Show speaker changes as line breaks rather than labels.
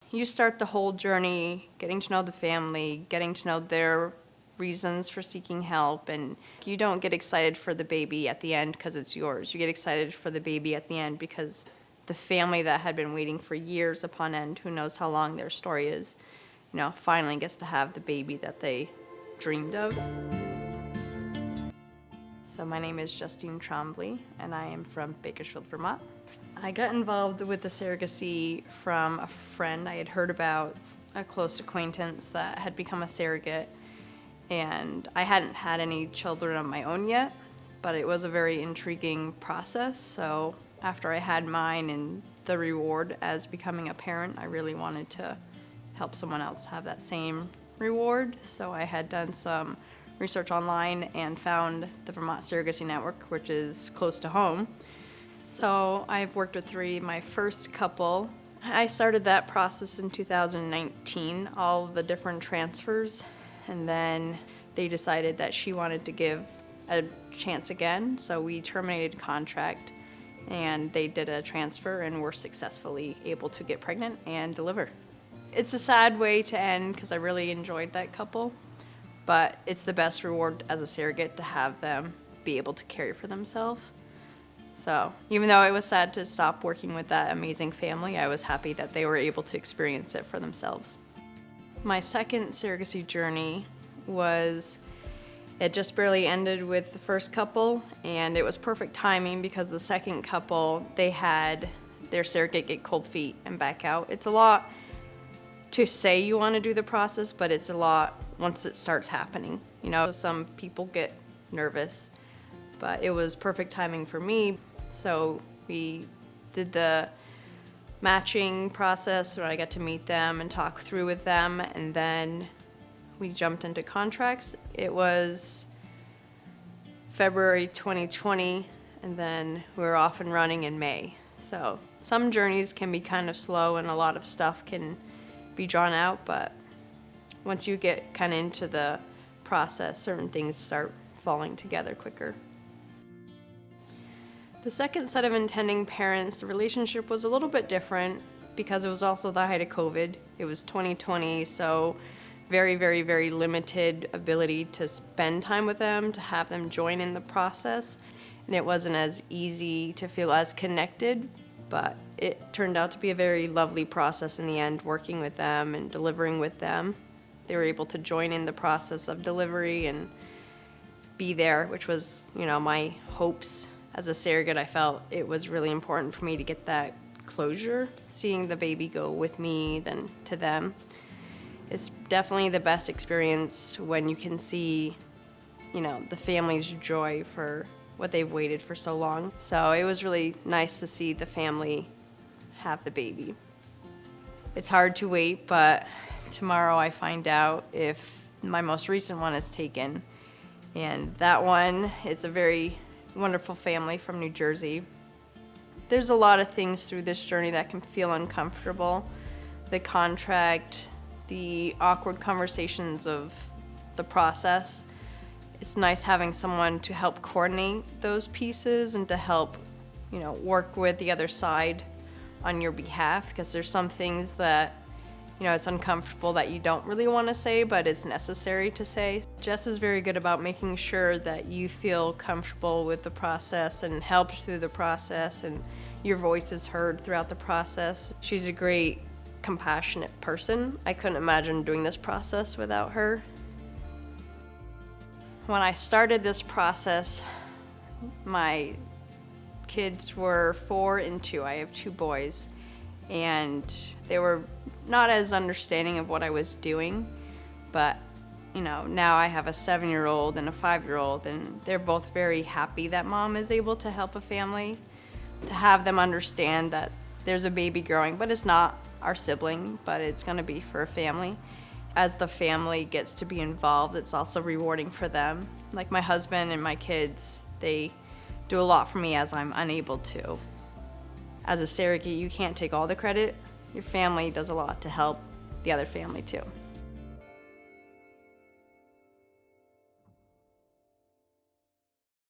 You start the whole journey getting to know the family, getting to know their reasons for seeking help, and you don't get excited for the baby at the end because it's yours. You get excited for the baby at the end because the family that had been waiting for years upon end, who knows how long their story is, finally gets to have the baby that they dreamed of. So my name is Justene and I am from Bakersfield, Vermont. I got involved with the surrogacy from a friend. I had heard about a close acquaintance that had become a surrogate, and I hadn't had any children of my own yet, but it was a very intriguing process. So after I had mine and the reward as becoming a parent, I really wanted to help someone else have that same reward. So I had done some research online and found the Vermont Surrogacy Network, which is close to home. So I've worked with three. My first couple, I started that process in 2019, all the different transfers, and then they decided that she wanted to give a chance again, so we terminated contract and they did a transfer and were successfully able to get pregnant and deliver. It's a sad way to end because I really enjoyed that couple, but it's the best reward as a surrogate to have them be able to care for themselves. So even though it was sad to stop working with that amazing family, I was happy that they were able to experience it for themselves. My second surrogacy journey it just barely ended with the first couple, and it was perfect timing because the second couple, they had their surrogate get cold feet and back out. It's a lot to say you want to do the process, but it's a lot once it starts happening. Some people get nervous, but it was perfect timing for me. So we did the matching process where I got to meet them and talk through with them, and then we jumped into contracts. It was February 2020, and then we were off and running in May. So some journeys can be kind of slow and a lot of stuff can be drawn out, but once you get kind of into the process, certain things start falling together quicker. The second set of intending parents, the relationship was a little bit different because it was also the height of COVID. It was 2020, so very, very, very limited ability to spend time with them, to have them join in the process. And it wasn't as easy to feel as connected, but it turned out to be a very lovely process in the end, working with them and delivering with them. They were able to join in the process of delivery and be there, which was, my hopes. As a surrogate, I felt it was really important for me to get that closure, seeing the baby go with me than to them. It's definitely the best experience when you can see, the family's joy for what they've waited for so long. So it was really nice to see the family have the baby. It's hard to wait, but tomorrow I find out if my most recent one is taken. And that one, it's a very wonderful family from New Jersey. There's a lot of things through this journey that can feel uncomfortable. The contract, the awkward conversations of the process. It's nice having someone to help coordinate those pieces and to help, work with the other side on your behalf, because there's some things that, it's uncomfortable that you don't really want to say, but it's necessary to say. Jess is very good about making sure that you feel comfortable with the process and helped through the process and your voice is heard throughout the process. She's a great, compassionate person. I couldn't imagine doing this process without her. When I started this process, my kids were 4 and 2. I have 2 boys, and they were not as understanding of what I was doing, but now I have a 7-year-old and a 5-year-old, and they're both very happy that mom is able to help a family, to have them understand that there's a baby growing, but it's not our sibling, but it's going to be for a family. As the family gets to be involved, it's also rewarding for them. Like my husband and my kids, they do a lot for me as I'm unable to. As a surrogate, you can't take all the credit. Your family does a lot to help the other family too.